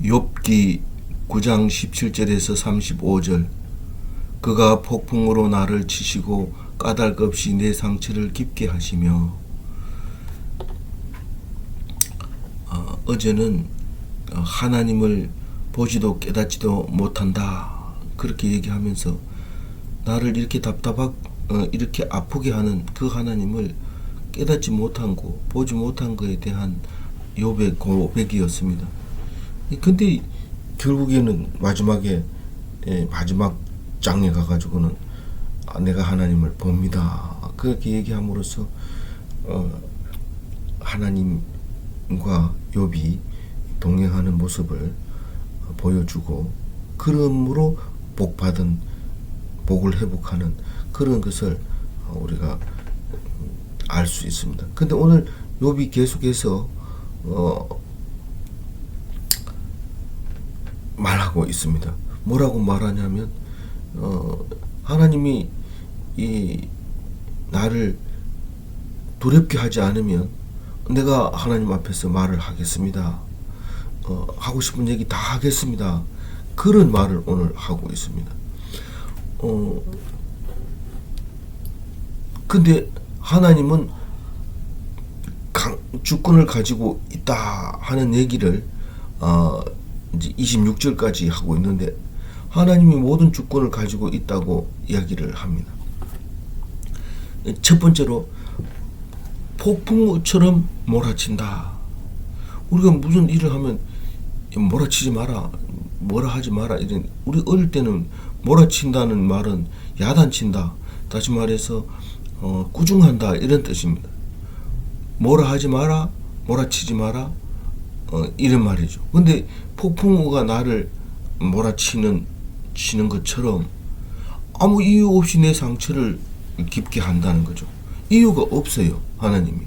욥기 9장 17절에서 35절. 그가 폭풍으로 나를 치시고 까닭없이 내 상처를 깊게 하시며. 어제는 하나님을 보지도 깨닫지도 못한다 그렇게 얘기하면서 나를 이렇게 이렇게 아프게 하는 그 하나님을 깨닫지 못한 거, 보지 못한 거에 대한 욥의 고백이었습니다. 근데 결국에는 마지막에 마지막 장에 가가지고는 내가 하나님을 봅니다 그렇게 얘기함으로써 하나님과 욥이 동행하는 모습을 보여주고, 그러므로 복을 회복하는 그런 것을 우리가 알 수 있습니다. 근데 오늘 욥이 계속해서 말하고 있습니다. 뭐라고 말하냐면 하나님이 나를 두렵게 하지 않으면 내가 하나님 앞에서 말을 하겠습니다. 하고 싶은 얘기 다 하겠습니다. 그런 말을 오늘 하고 있습니다. 근데 하나님은 주권을 가지고 있다 하는 얘기를 이제 26절까지 하고 있는데, 하나님이 모든 주권을 가지고 있다고 이야기를 합니다. 첫 번째로 폭풍우처럼 몰아친다. 우리가 무슨 일을 하면 몰아치지 마라, 뭐라 하지 마라 이런, 우리 어릴 때는 몰아친다는 말은 야단친다, 다시 말해서 꾸중한다 이런 뜻입니다. 뭐라 하지 마라, 몰아치지 마라, 이런 말이죠. 근데 폭풍우가 나를 몰아치는 것처럼 아무 이유 없이 내 상처를 깊게 한다는 거죠. 이유가 없어요. 하나님이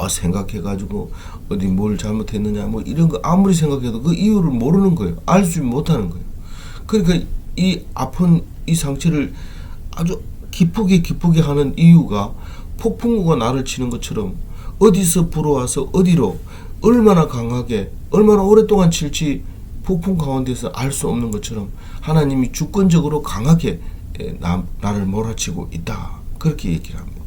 생각해가지고 어디 뭘 잘못했느냐 이런 거 아무리 생각해도 그 이유를 모르는 거예요. 알 수 못하는 거예요. 그러니까 이 아픈 이 상처를 아주 기쁘게 하는 이유가 폭풍우가 나를 치는 것처럼 어디서 불어와서 어디로 얼마나 강하게 얼마나 오랫동안 칠지 폭풍 가운데서 알 수 없는 것처럼 하나님이 주권적으로 강하게 나를 몰아치고 있다 그렇게 얘기를 합니다.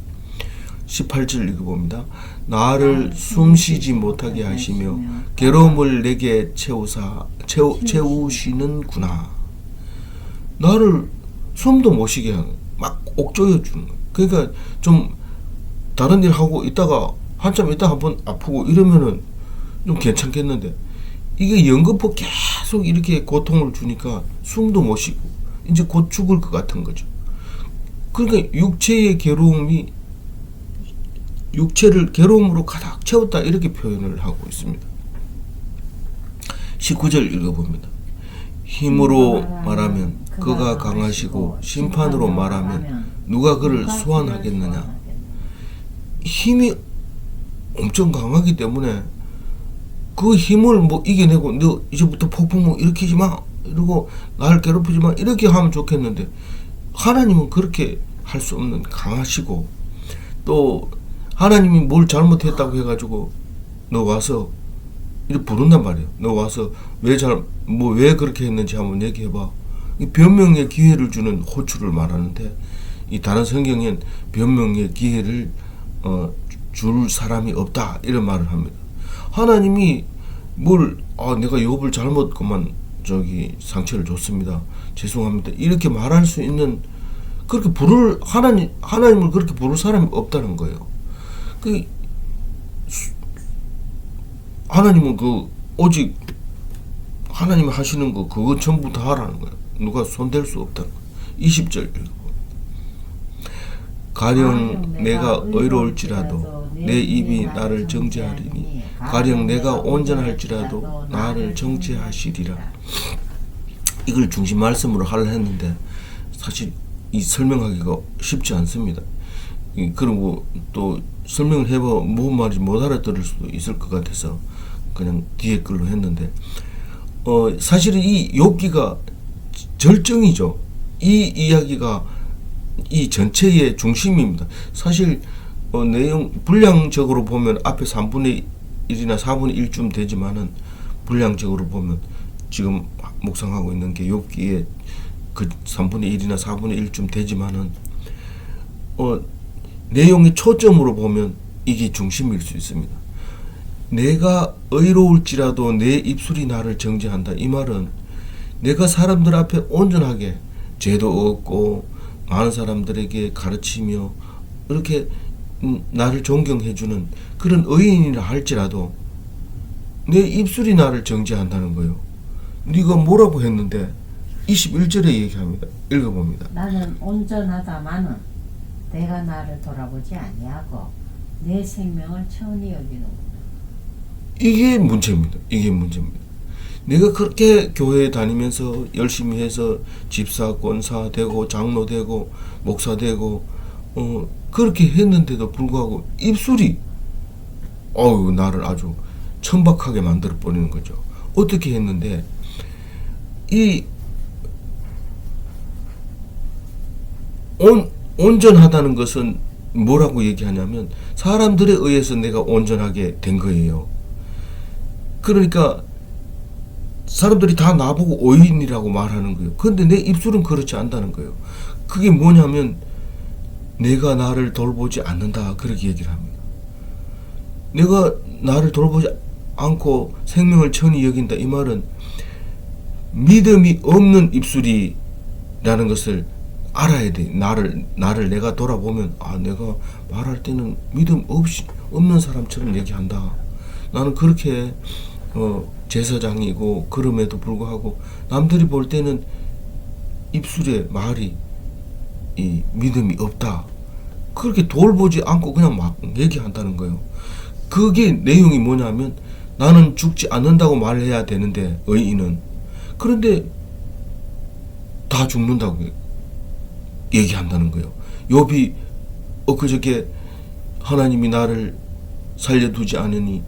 18절 읽어봅니다. 나를 숨쉬지 못하게 하시며 괴로움을 내게 채우시는구나. 나를 숨도 못 쉬게 하는, 막 옥조여 주는 거예요. 그러니까 좀 다른 일 하고 있다가 한참 있다가 한번 아프고 이러면은 좀 괜찮겠는데, 이게 연거푸 계속 이렇게 고통을 주니까 숨도 못 쉬고 이제 곧 죽을 것 같은 거죠. 그러니까 육체의 괴로움이 육체를 괴로움으로 가득 채웠다 이렇게 표현을 하고 있습니다. 19절 읽어봅니다. 힘으로 말하면 그가 강하시고 심판으로 말하면 누가 그를 소환하겠느냐. 힘이 엄청 강하기 때문에 그 힘을 이겨내고 너 이제부터 폭풍 일으키지 마 이러고 나를 괴롭히지 마 이렇게 하면 좋겠는데, 하나님은 그렇게 할 수 없는 강하시고, 또 하나님이 뭘 잘못했다고 해가지고 너 와서 이렇게 부른단 말이에요. 너 와서 왜 그렇게 했는지 한번 얘기해봐. 변명의 기회를 주는 호출을 말하는데, 이 다른 성경엔 변명의 기회를 줄 사람이 없다 이런 말을 합니다. 하나님이 내가 욥을 잘못 상처를 줬습니다, 죄송합니다 이렇게 말할 수 있는, 그렇게 하나님을 그렇게 부를 사람이 없다는 거예요. 하나님은 오직 하나님이 하시는 거 그거 전부 다 하라는 거예요. 누가 손댈 수 없다는 거예요. 20절 가령 내가 의로울지라도 내 입이 나를 정죄하리니 가령 내가 온전할지라도 나를 정죄하시리라. 이걸 중심 말씀으로 하려 했는데 사실 이 설명하기가 쉽지 않습니다. 그리고 또 설명을 해봐 뭔 말인지 못 알아들을 수도 있을 것 같아서 그냥 뒤에 걸로 했는데, 사실은 이 욥기가 절정이죠. 이 이야기가 이 전체의 중심입니다. 사실 내용 분량적으로 보면 앞에 3분의 1이나 4분의 1쯤 되지만은 분량적으로 보면 지금 묵상하고 있는 게 욥기의 그 3분의 1이나 4분의 1쯤 되지만은 내용의 초점으로 보면 이게 중심일 수 있습니다. 내가 의로울지라도 내 입술이 나를 정죄한다. 이 말은 내가 사람들 앞에 온전하게 죄도 없고 많은 사람들에게 가르치며 이렇게 나를 존경해주는 그런 의인이라 할지라도 내 입술이 나를 정죄한다는 거예요. 네가 뭐라고 했는데 21절에 얘기합니다. 읽어봅니다. 나는 온전하다마는 내가 나를 돌아보지 아니하고 내 생명을 천히 여기는구나. 이게 문제입니다. 이게 문제입니다. 내가 그렇게 교회에 다니면서 열심히 해서 집사, 권사 되고 장로 되고 목사 되고 그렇게 했는데도 불구하고 입술이 나를 아주 천박하게 만들어 버리는 거죠. 어떻게 했는데 이 온전하다는 것은 뭐라고 얘기하냐면 사람들에 의해서 내가 온전하게 된 거예요. 그러니까 사람들이 다 나보고 의인이라고 말하는 거예요. 그런데 내 입술은 그렇지 않다는 거예요. 그게 뭐냐면 내가 나를 돌보지 않는다, 그렇게 얘기를 합니다. 내가 나를 돌보지 않고 생명을 천히 여긴다, 이 말은 믿음이 없는 입술이라는 것을 알아야 돼. 나를 내가 돌아보면 내가 말할 때는 믿음 없는 사람처럼 얘기한다. 나는 그렇게 제사장이고 그럼에도 불구하고 남들이 볼 때는 입술에 말이 이 믿음이 없다. 그렇게 돌보지 않고 그냥 막 얘기한다는 거예요. 그게 내용이 뭐냐면 나는 죽지 않는다고 말해야 되는데 의인은, 그런데 다 죽는다고 얘기한다는 거예요. 욥이 엊그저께 하나님이 나를 살려두지 않으니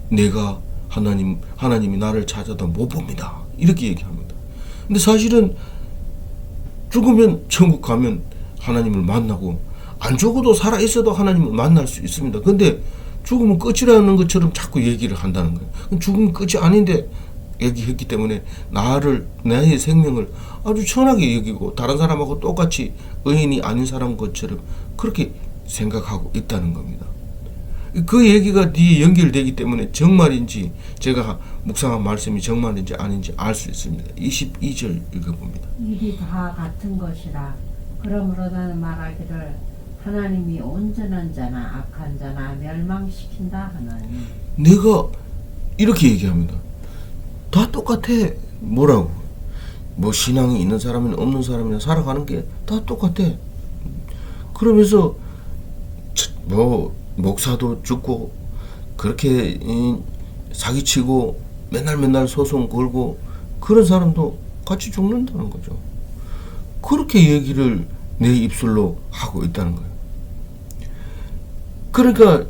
내가 하나님이 나를 찾아도 못 봅니다, 이렇게 얘기합니다. 근데 사실은 죽으면 천국 가면 하나님을 만나고 안 죽어도 살아 있어도 하나님을 만날 수 있습니다. 근데 죽으면 끝이라는 것처럼 자꾸 얘기를 한다는 거예요. 죽으면 끝이 아닌데 얘기했기 때문에 나의 생명을 아주 천하게 여기고 다른 사람하고 똑같이 의인이 아닌 사람 것처럼 그렇게 생각하고 있다는 겁니다. 그 얘기가 뒤에 연결되기 때문에 정말인지 제가 묵상한 말씀이 정말인지 아닌지 알 수 있습니다. 22절 읽어봅니다. 일이 다 같은 것이라. 그러므로 나는 말하기를 하나님이 온전한 자나 악한 자나 멸망시킨다 하나니. 내가 이렇게 얘기합니다. 다 똑같아. 뭐라고? 뭐 신앙이 있는 사람이나 없는 사람이나 살아가는 게 다 똑같아. 그러면서 뭐 목사도 죽고 그렇게 사기치고 맨날 소송 걸고 그런 사람도 같이 죽는다는 거죠. 그렇게 얘기를 내 입술로 하고 있다는 거예요. 그러니까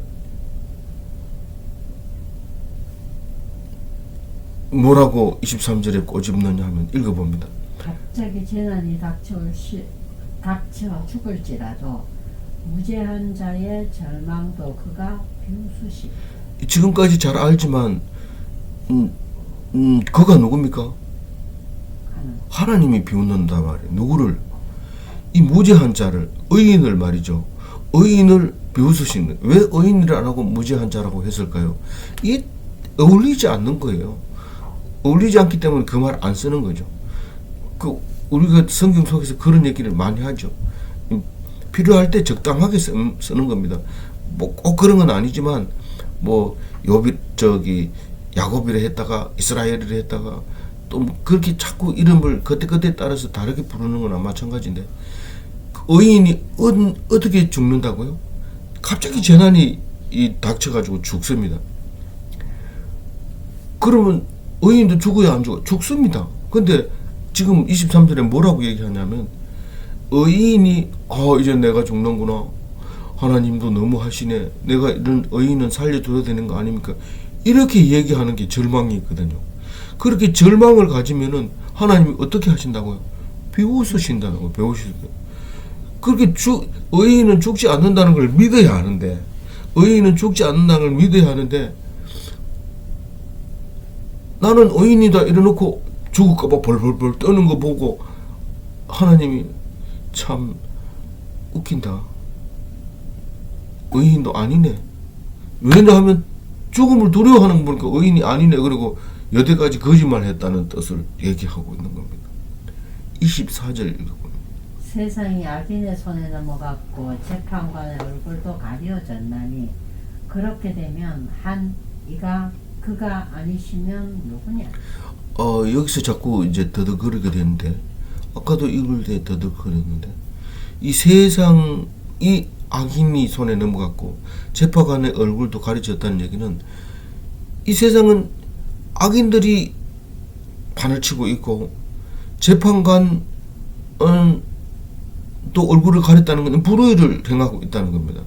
뭐라고 23절에 꼬집느냐 하면 읽어봅니다. 갑자기 재난이 닥쳐 죽을지라도 무죄한 자의 절망도 그가 비웃으시. 지금까지 잘 알지만 그가 누굽니까? 하나님이 비웃는다 말이에요. 누구를? 이 무죄한 자를, 의인을 말이죠. 의인을 비웃으신 거예요. 왜 의인을 안 하고 무죄한 자라고 했을까요? 이게 어울리지 않는 거예요. 어울리지 않기 때문에 그 말 안 쓰는 거죠. 우리가 성경 속에서 그런 얘기를 많이 하죠. 필요할 때 적당하게 쓰는 겁니다. 뭐 꼭 그런 건 아니지만 뭐 야곱이라 했다가 이스라엘이라 했다가 또 그렇게 자꾸 이름을 그때그때 따라서 다르게 부르는 거나 마찬가지인데, 의인이 어떻게 죽는다고요? 갑자기 재난이 닥쳐가지고 죽습니다. 그러면 의인도 죽어야 안 죽어? 죽습니다. 근데 지금 23절에 뭐라고 얘기하냐면 의인이 이제 내가 죽는구나, 하나님도 너무 하시네, 내가 이런 의인은 살려줘야 되는 거 아닙니까? 이렇게 얘기하는 게 절망이 있거든요. 그렇게 절망을 가지면은 하나님이 어떻게 하신다고요? 비웃으신다고, 배우시고. 그렇게 의인은 죽지 않는다는 걸 믿어야 하는데, 의인은 죽지 않는다는 걸 믿어야 하는데, 나는 의인이다 이래놓고 죽을까봐 벌벌벌 떠는 거 보고 하나님이 참 웃긴다. 의인도 아니네. 왜냐 하면 죽음을 두려워하는 거 보니까 의인이 아니네. 그리고 여태까지 거짓말했다는 뜻을 얘기하고 있는 겁니다. 24절 읽어보면 세상이 악인의 손에 넘어갔고 재판관의 얼굴도 가려졌나니 그렇게 되면 그가 아니시면 누구냐? 여기서 자꾸 이제 더덕거리게 되는데 아까도 읽을 때 더덕거렸는데 이 세상이 악인이 손에 넘어갔고 재판관의 얼굴도 가려졌다는 얘기는 이 세상은 악인들이 판을 치고 있고 재판관은 또 얼굴을 가렸다는 것은 불의를 행하고 있다는 겁니다.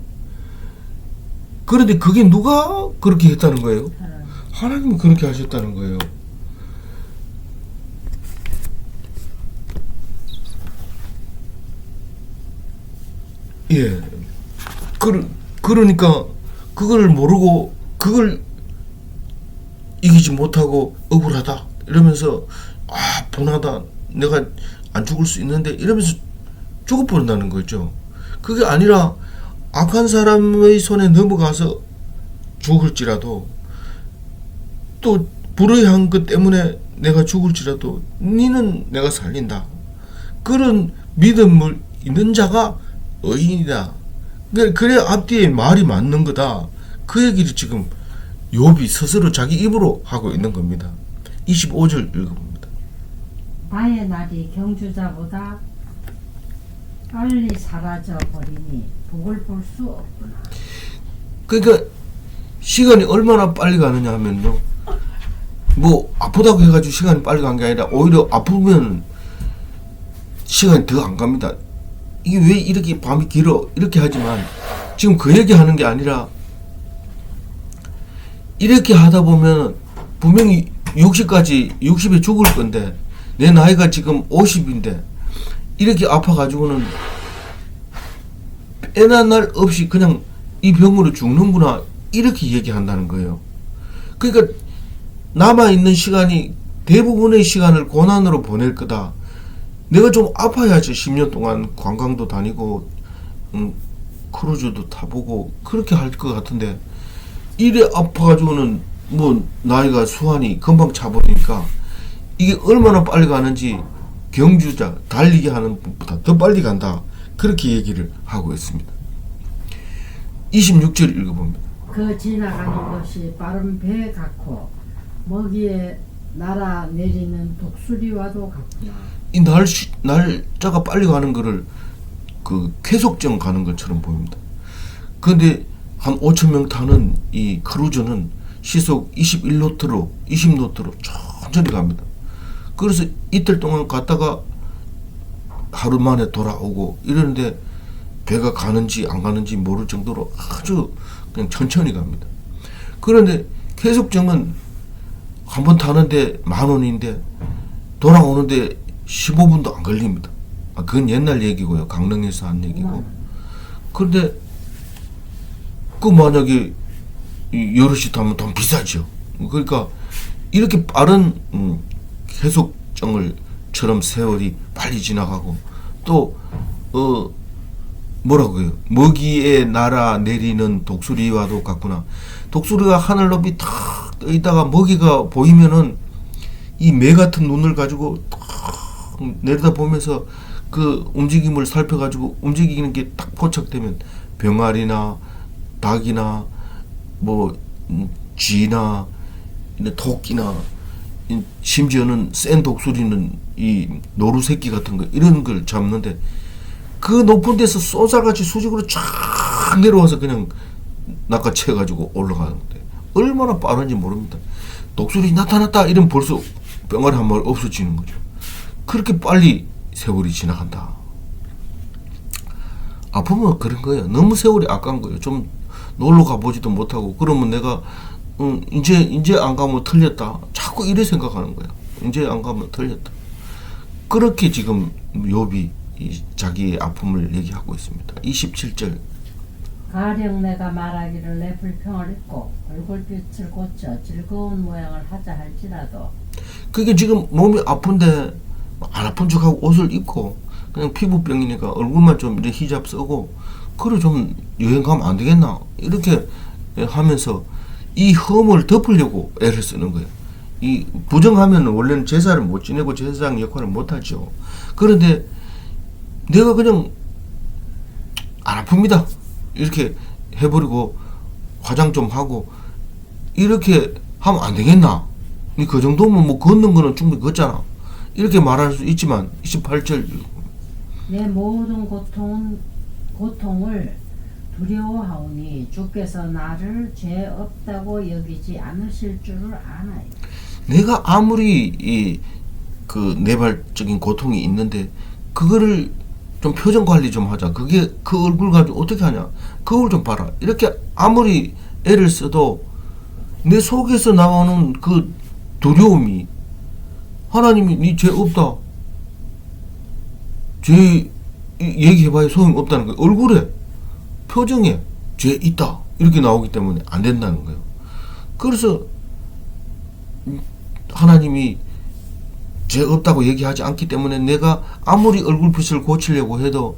그런데 그게 누가 그렇게 했다는 거예요? 하나님이 그렇게 하셨다는 거예요. 예. 그러니까 그걸 모르고 그걸 이기지 못하고 억울하다 이러면서 분하다 내가 안 죽을 수 있는데 이러면서 죽어버린다는 거죠. 그게 아니라 악한 사람의 손에 넘어가서 죽을지라도 또 불의한 것 때문에 내가 죽을지라도 니는 내가 살린다. 그런 믿음을 있는 자가 의인이다. 그래 앞뒤에 말이 맞는 거다. 그 얘기를 지금 욥이 스스로 자기 입으로 하고 있는 겁니다. 25절 읽어봅니다. 나의 날이 경주자보다 빨리 사라져 버리니 복을 볼 수 없구나. 그러니까 시간이 얼마나 빨리 가느냐 하면요. 뭐 아프다고 해가지고 시간이 빨리 간 게 아니라 오히려 아프면 시간이 더 안 갑니다. 이게 왜 이렇게 밤이 길어? 이렇게 하지만 지금 그 얘기 하는 게 아니라 이렇게 하다 보면 분명히 60에 죽을 건데 내 나이가 지금 50인데 이렇게 아파가지고는 빼나 날 없이 그냥 이 병으로 죽는구나 이렇게 얘기한다는 거예요. 그러니까 남아있는 시간이 대부분의 시간을 고난으로 보낼 거다. 내가 좀 아파야지 10년 동안 관광도 다니고 크루즈도 타보고 그렇게 할 것 같은데 이래 아파가지고는 뭐 나이가 수한이 금방 차버리니까 이게 얼마나 빨리 가는지 경주자 달리기 하는 분보다 더 빨리 간다. 그렇게 얘기를 하고 있습니다. 26절 읽어봅니다. 그 지나가는 것이 빠른 배 같고 먹이에 날아 내리는 독수리와도 같구나. 이 날짜가 빨리 가는 거를 그 쾌속정 가는 것처럼 보입니다. 그런데 한 5,000명 타는 이 크루즈는 시속 21노트로 20노트로 천천히 갑니다. 그래서 이틀 동안 갔다가 하루 만에 돌아오고 이러는데 배가 가는지 안 가는지 모를 정도로 아주 그냥 천천히 갑니다. 그런데 쾌속정은 한번 타는데 10,000원인데 돌아오는데 15분도 안 걸립니다. 그건 옛날 얘기고요. 강릉에서 한 얘기고. 그런데 그 만약에 여럿이 타면 돈 비싸죠. 그러니까 이렇게 빠른 해속정을처럼 세월이 빨리 지나가고 또 뭐라고 해요? 먹이에 날아 내리는 독수리와도 같구나. 독수리가 하늘 높이 탁 떠 있다가 먹이가 보이면은 이 매 같은 눈을 가지고 탁 내려다 보면서 그 움직임을 살펴가지고 움직이는 게 딱 포착되면 병아리나 닭이나 뭐 쥐나 토끼나 심지어는 센 독수리는 이 노루새끼 같은 거 이런 걸 잡는데 그 높은 데서 쏘사같이 수직으로 쫙 내려와서 그냥 낚아채가지고 올라가는데 얼마나 빠른지 모릅니다. 독수리 나타났다 이러면 벌써 병아리 한 마리 없어지는 거죠. 그렇게 빨리 세월이 지나간다. 아프면 그런 거예요. 너무 세월이 아까운 거예요. 좀 놀러 가보지도 못하고 그러면 내가 이제 안 가면 틀렸다. 자꾸 이래 생각하는 거예요. 이제 안 가면 틀렸다. 그렇게 지금 욥이 자기의 아픔을 얘기하고 있습니다. 27절. 가령 내가 말하기를 내 불평을 잊고 얼굴빛을 고쳐 즐거운 모양을 하자 할지라도 그게 지금 몸이 아픈데 안 아픈 척하고 옷을 입고 그냥 피부병이니까 얼굴만 좀 이제 히잡 쓰고 그래 좀 여행 가면 안 되겠나 이렇게 하면서 이 험을 덮으려고 애를 쓰는 거예요. 이 부정하면 원래는 제사를 못 지내고 제사장 역할을 못 하죠. 그런데 내가 그냥 안 아픕니다 이렇게 해버리고 화장 좀 하고 이렇게 하면 안 되겠나? 그 정도면 뭐 걷는 거는 충분히 걷잖아. 이렇게 말할 수 있지만 28절 내 모든 고통을 두려워하오니 주께서 나를 죄 없다고 여기지 않으실 줄을 아나요. 내가 아무리 그 내발적인 고통이 있는데 그거를 좀 표정 관리 좀 하자. 그게 그 얼굴 가지고 어떻게 하냐? 거울 좀 봐라. 이렇게 아무리 애를 써도 내 속에서 나오는 그 두려움이 하나님이 네 죄 없다. 죄 얘기해봐야 소용 없다는 거예요. 얼굴에 표정에 죄 있다 이렇게 나오기 때문에 안 된다는 거예요. 그래서 하나님이 죄 없다고 얘기하지 않기 때문에 내가 아무리 얼굴빛을 고치려고 해도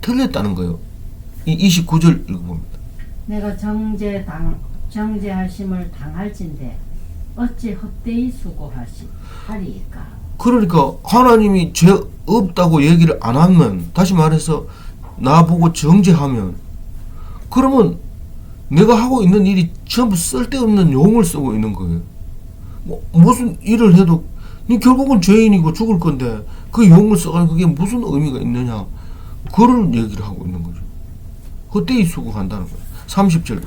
틀렸다는 거예요. 이 29절 읽어봅니다. 내가 정죄하심을 당할진대 어찌 헛되이 수고하리까. 그러니까 하나님이 죄 없다고 얘기를 안 하면, 다시 말해서 나보고 정죄하면, 그러면 내가 하고 있는 일이 전부 쓸데없는 용을 쓰고 있는 거예요. 무슨 일을 해도 니 결국은 죄인이고 죽을 건데 그 용을 써가지고 그게 무슨 의미가 있느냐, 그런 얘기를 하고 있는 거죠. 헛되이 수고한다는 거예요. 30절.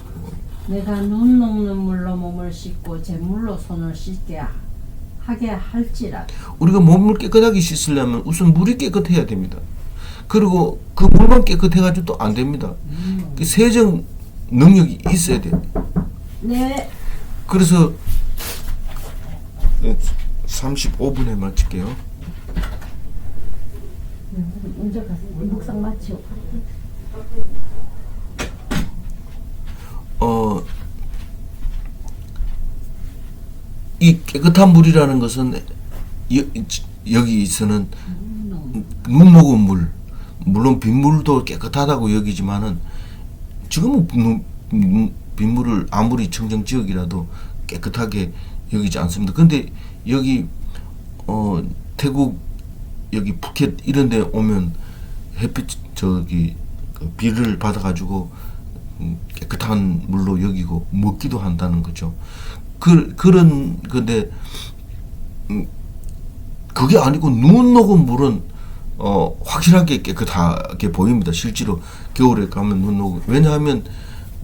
내가 눈 녹는 물로 몸을 씻고 제물로 손을 씻게 하게 할지라도. 우리가 몸을 깨끗하게 씻으려면 우선 물이 깨끗해야 됩니다. 그리고 그 물만 깨끗해가지고 또 안 됩니다. 그 세정 능력이 있어야 돼요. 네. 그래서 35분에 마칠게요. 먼저 가서 묵상 마치고. 이 깨끗한 물이라는 것은 여기서는 눈 녹은 물, 물론 빗물도 깨끗하다고 여기지만은 지금은 빗물을 아무리 청정지역이라도 깨끗하게 여기지 않습니다. 근데 여기 태국 여기 푸켓 이런 데 오면 햇빛 비를 받아가지고 깨끗한 물로 여기고 먹기도 한다는 거죠. 그런 건데 그게 아니고 눈 녹은 물은 확실하게 깨끗하게 보입니다. 실제로 겨울에 가면 눈 녹은, 왜냐하면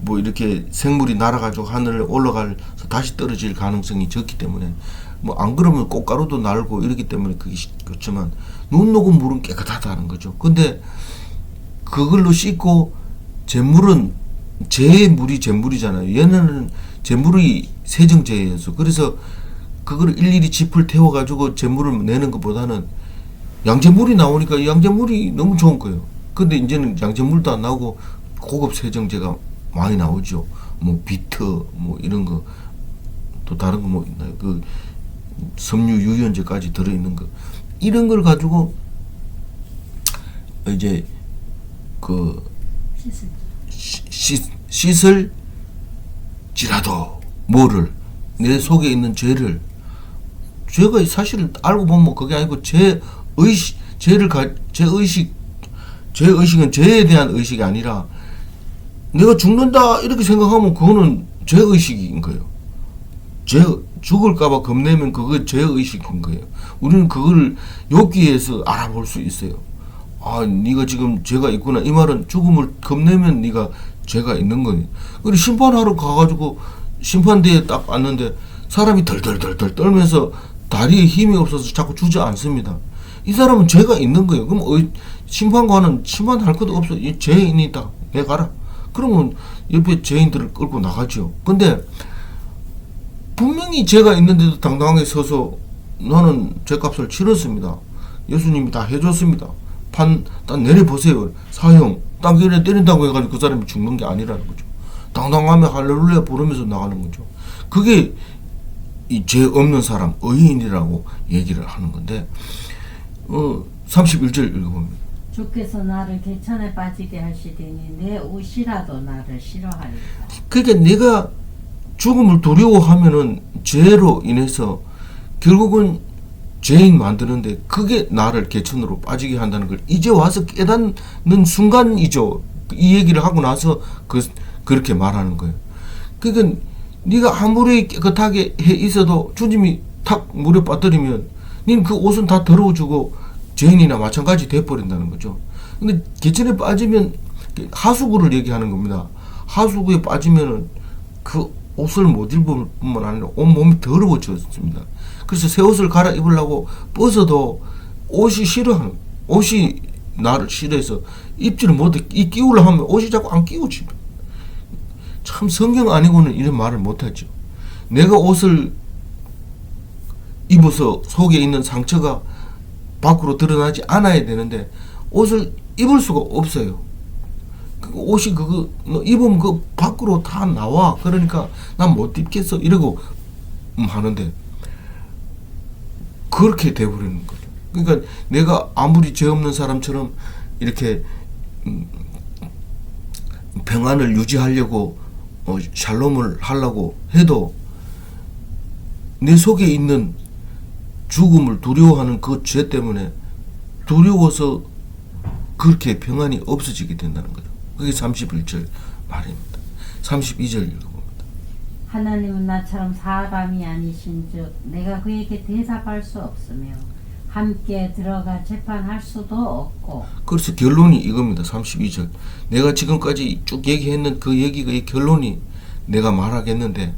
뭐 이렇게 생물이 날아가지고 하늘에 올라가서 다시 떨어질 가능성이 적기 때문에, 뭐 안 그러면 꽃가루도 날고 이러기 때문에 그게 그렇지만 눈 녹은 물은 깨끗하다는 거죠. 근데 그걸로 씻고 제물은 제물이 제물이잖아요. 얘네는 제물이 세정제예요. 그래서 그걸 일일이 짚을 태워가지고 제물을 내는 것보다는 양제물이 나오니까 양제물이 너무 좋은 거예요. 근데 이제는 양제물도 안 나오고 고급 세정제가 많이 나오죠. 뭐 비트 뭐 이런 거, 또 다른 거 뭐 있나요? 그 섬유 유연제까지 들어있는 거, 이런 걸 가지고 이제 그 씻을지라도 뭐를, 내 속에 있는 죄를, 죄가 사실 알고 보면 그게 아니고 죄의식은 죄에 대한 의식이 아니라 내가 죽는다 이렇게 생각하면 그거는 죄의식인 거예요. 죽을까봐 겁내면 그거 죄의식인 거예요. 우리는 그걸 여기에서 알아볼 수 있어요. 아, 네가 지금 죄가 있구나. 이 말은 죽음을 겁내면 네가 죄가 있는 거니. 그리고 심판하러 가가지고 심판대에 딱 왔는데 사람이 덜덜덜덜 떨면서 다리에 힘이 없어서 자꾸 주저앉습니다. 이 사람은 죄가 있는 거예요. 그럼 심판관은 심판할 것도 없어. 이 죄인이다. 내 가라. 그러면 옆에 죄인들을 끌고 나가죠. 근데 분명히 죄가 있는데도 당당하게 서서 나는 죄값을 치렀습니다. 예수님이 다 해줬습니다. 딱 내려보세요. 사형. 딱 이래 때린다고 해가지고 그 사람이 죽는 게 아니라는 거죠. 당당하면 할렐루야 부르면서 나가는 거죠. 그게 이 죄 없는 사람 의인이라고 얘기를 하는 건데 31절 읽어봅니다. 주께서 나를 개천에 빠지게 하시더니 내 옷이라도 나를 싫어하리라. 그러니까 내가 죽음을 두려워하면은 죄로 인해서 결국은 죄인 만드는데 그게 나를 개천으로 빠지게 한다는 걸 이제 와서 깨닫는 순간이죠. 이 얘기를 하고 나서 그렇게 말하는 거예요. 그러니까 네가 아무리 깨끗하게 해 있어도 주님이 탁 물에 빠뜨리면 닌 그 옷은 다 더러워지고 죄인이나 마찬가지 돼버린다는 거죠. 근데 개천에 빠지면 하수구를 얘기하는 겁니다. 하수구에 빠지면은 그 옷을 못 입을 뿐만 아니라 온몸이 더러워졌습니다. 그래서 새 옷을 갈아입으려고 벗어도 옷이 나를 싫어해서 입지를 못해. 이 끼우려 하면 옷이 자꾸 안 끼우지. 참 성경 아니고는 이런 말을 못하죠. 내가 옷을 입어서 속에 있는 상처가 밖으로 드러나지 않아야 되는데 옷을 입을 수가 없어요. 그 옷이 그거 입으면 그 밖으로 다 나와. 그러니까 난 못 입겠어 이러고 하는데 그렇게 돼버리는 거죠. 그러니까 내가 아무리 죄 없는 사람처럼 이렇게 평안을 유지하려고 샬롬을 하려고 해도 내 속에 있는 죽음을 두려워하는 그 죄 때문에 두려워서 그렇게 평안이 없어지게 된다는 거죠. 그게 31절 말입니다. 32절 읽어봅니다. 하나님은 나처럼 사람이 아니신즉 내가 그에게 대답할 수 없으며 함께 들어가 재판할 수도 없고. 그래서 결론이 이겁니다. 32절. 내가 지금까지 쭉 얘기했는 그 얘기의 결론이 내가 말하겠는데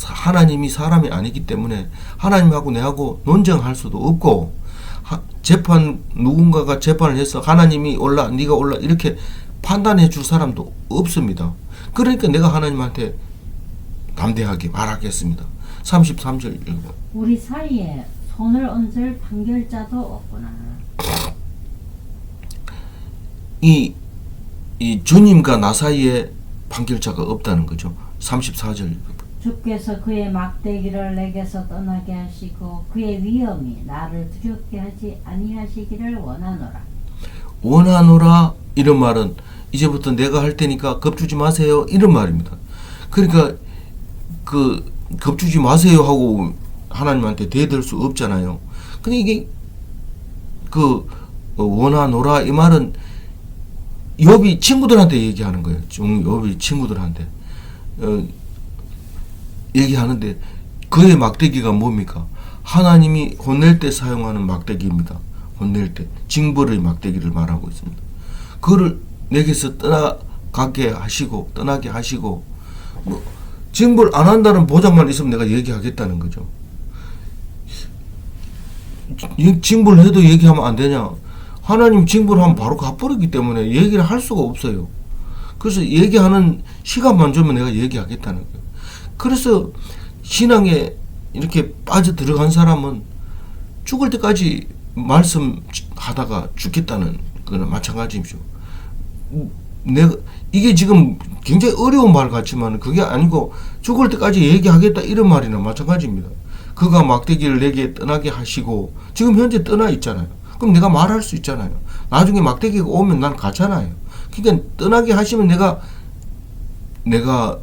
하나님이 사람이 아니기 때문에 하나님하고 내하고 논쟁할 수도 없고 누군가가 재판을 해서 하나님이 옳라 네가 옳라 이렇게 판단해 줄 사람도 없습니다. 그러니까 내가 하나님한테 담대하게 말하겠습니다. 33절 읽어. 우리 사이에 손을 얹을 판결자도 없구나. 이 주님과 나 사이에 판결자가 없다는 거죠. 34절 읽어. 주께서 그의 막대기를 내게서 떠나게 하시고 그의 위엄이 나를 두렵게 하지 아니하시기를 원하노라. 원하노라 이런 말은 이제부터 내가 할 테니까 겁주지 마세요 이런 말입니다. 그러니까 그 겁주지 마세요 하고 하나님한테 대들 수 없잖아요. 근데 이게 그 원하노라 이 말은 욥이 친구들한테 얘기하는 거예요. 욥이 친구들한테 얘기하는데 그의 막대기가 뭡니까? 하나님이 혼낼 때 사용하는 막대기입니다. 혼낼 때 징벌의 막대기를 말하고 있습니다. 그거를 내게서 떠나게 하시고 뭐 징벌 안 한다는 보장만 있으면 내가 얘기하겠다는 거죠. 징벌해도 얘기하면 안 되냐? 하나님 징벌하면 바로 갚버리기 때문에 얘기를 할 수가 없어요. 그래서 얘기하는 시간만 주면 내가 얘기하겠다는 거예요. 그래서 신앙에 이렇게 빠져 들어간 사람은 죽을 때까지 말씀하다가 죽겠다는 거나 마찬가지입니다. 내가 이게 지금 굉장히 어려운 말 같지만 그게 아니고 죽을 때까지 얘기하겠다 이런 말이나 마찬가지입니다. 그가 막대기를 내게 떠나게 하시고 지금 현재 떠나 있잖아요. 그럼 내가 말할 수 있잖아요. 나중에 막대기가 오면 난 가잖아요. 그러니까 떠나게 하시면 내가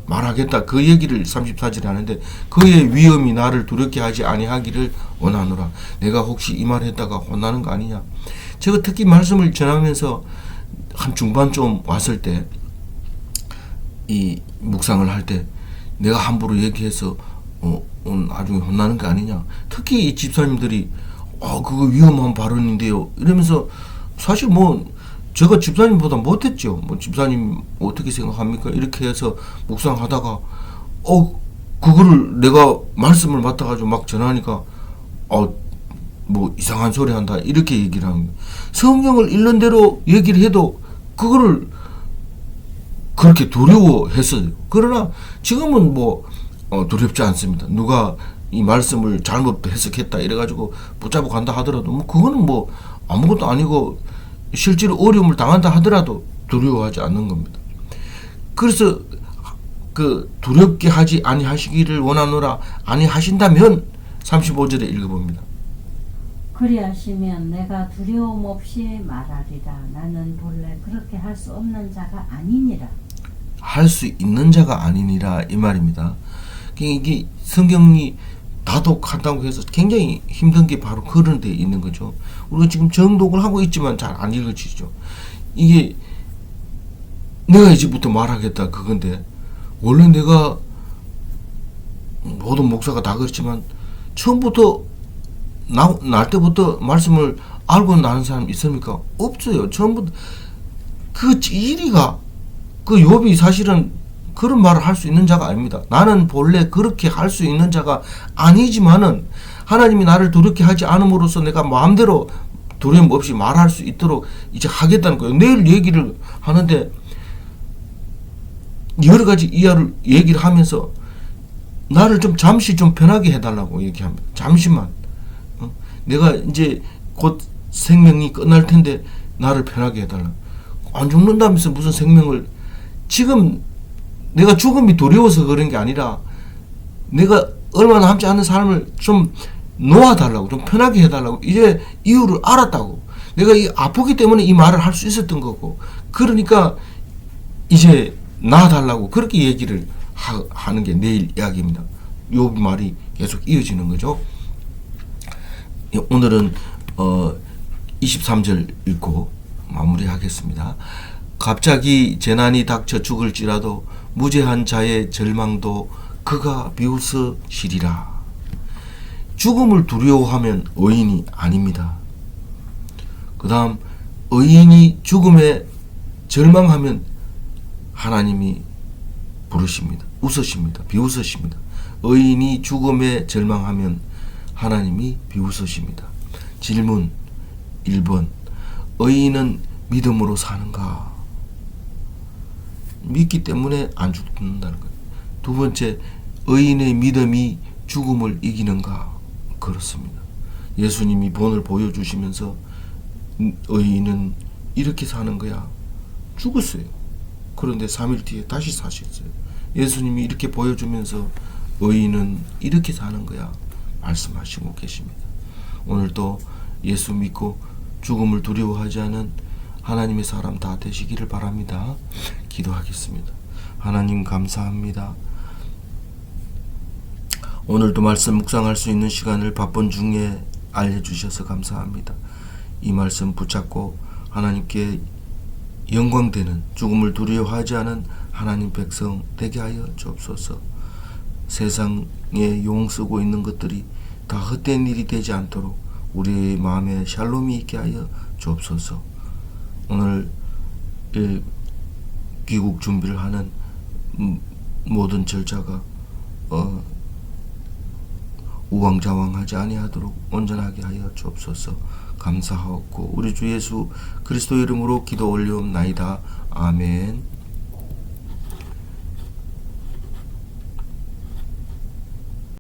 말하겠다 그 얘기를 34절에 하는데 그의 위엄이 나를 두렵게 하지 아니하기를 원하노라. 내가 혹시 이 말 했다가 혼나는 거 아니냐. 제가 특히 말씀을 전하면서 한 중반쯤 왔을 때 이 묵상을 할 때 내가 함부로 얘기해서 나중에 혼나는 거 아니냐. 특히 이 집사님들이 그거 위험한 발언인데요 이러면서 사실 제가 집사님보다 못했죠. 집사님 어떻게 생각합니까? 이렇게 해서 묵상하다가 그거를 내가 말씀을 맡아가지고 막 전하니까 이상한 소리 한다 이렇게 얘기를 합니다. 성경을 읽는 대로 얘기를 해도 그거를 그렇게 두려워했어요. 그러나 지금은 두렵지 않습니다. 누가 이 말씀을 잘못 해석했다 이래가지고 붙잡고 간다 하더라도 그거는 아무것도 아니고 실제로 어려움을 당한다 하더라도 두려워하지 않는 겁니다. 그래서 그 두렵게 하지 아니하시기를 원하노라. 아니하신다면 35절에 읽어봅니다. 그리하시면 내가 두려움 없이 말하리라. 나는 본래 그렇게 할 수 없는 자가 아니니라. 할 수 있는 자가 아니니라 이 말입니다. 이게 성경이 다독한다고 해서 굉장히 힘든 게 바로 그런 데 있는 거죠. 우리가 지금 정독을 하고 있지만 잘 안 읽어지죠. 이게 내가 이제부터 말하겠다 그건데, 원래 내가 모든 목사가 다 그렇지만 처음부터 날 때부터 말씀을 알고 나는 사람 있습니까? 없어요. 처음부터 그 찌리가 그 욥이 사실은 그런 말을 할 수 있는 자가 아닙니다. 나는 본래 그렇게 할 수 있는 자가 아니지만은 하나님이 나를 두렵게 하지 않음으로써 내가 마음대로 두려움 없이 말할 수 있도록 이제 하겠다는 거예요. 내일 얘기를 하는데 여러 가지 이야기를 얘기를 하면서 나를 좀 잠시 좀 편하게 해달라고 얘기합니다. 잠시만. 내가 이제 곧 생명이 끝날 텐데 나를 편하게 해달라. 안 죽는다면서 무슨 생명을, 지금 내가 죽음이 두려워서 그런 게 아니라 내가 얼마 남지 않은 삶을 좀 놓아달라고, 좀 편하게 해달라고 이제 이유를 알았다고. 내가 아프기 때문에 이 말을 할 수 있었던 거고, 그러니까 이제 놔달라고 그렇게 얘기를 하는 게 내일 이야기입니다. 요 말이 계속 이어지는 거죠. 오늘은 23절 읽고 마무리하겠습니다. 갑자기 재난이 닥쳐 죽을지라도 무죄한 자의 절망도 그가 비웃으시리라. 죽음을 두려워하면 의인이 아닙니다. 그 다음 의인이 죽음에 절망하면 하나님이 부르십니다. 웃으십니다. 비웃으십니다. 의인이 죽음에 절망하면 하나님이 비웃으십니다. 질문 1번. 의인은 믿음으로 사는가? 믿기 때문에 안 죽는다는 거예요. 두 번째, 의인의 믿음이 죽음을 이기는가? 그렇습니다. 예수님이 본을 보여주시면서 의인은 이렇게 사는 거야. 죽었어요. 그런데 3일 뒤에 다시 사셨어요. 예수님이 이렇게 보여주면서 의인은 이렇게 사는 거야 말씀하시고 계십니다. 오늘도 예수 믿고 죽음을 두려워하지 않은 하나님의 사람 다 되시기를 바랍니다. 기도하겠습니다. 하나님 감사합니다. 오늘도 말씀 묵상할 수 있는 시간을 바쁜 중에 알려주셔서 감사합니다. 이 말씀 붙잡고 하나님께 영광되는, 죽음을 두려워하지 않은 하나님 백성 되게 하여 주옵소서. 세상에 용 쓰고 있는 것들이 다 헛된 일이 되지 않도록 우리의 마음에 샬롬이 있게 하여 주옵소서. 오늘 귀국 준비를 하는 모든 절차가 우왕좌왕하지 아니하도록 온전하게 하여 주옵소서. 감사하옵고 우리 주 예수 그리스도 이름으로 기도 올리옵나이다. 아멘.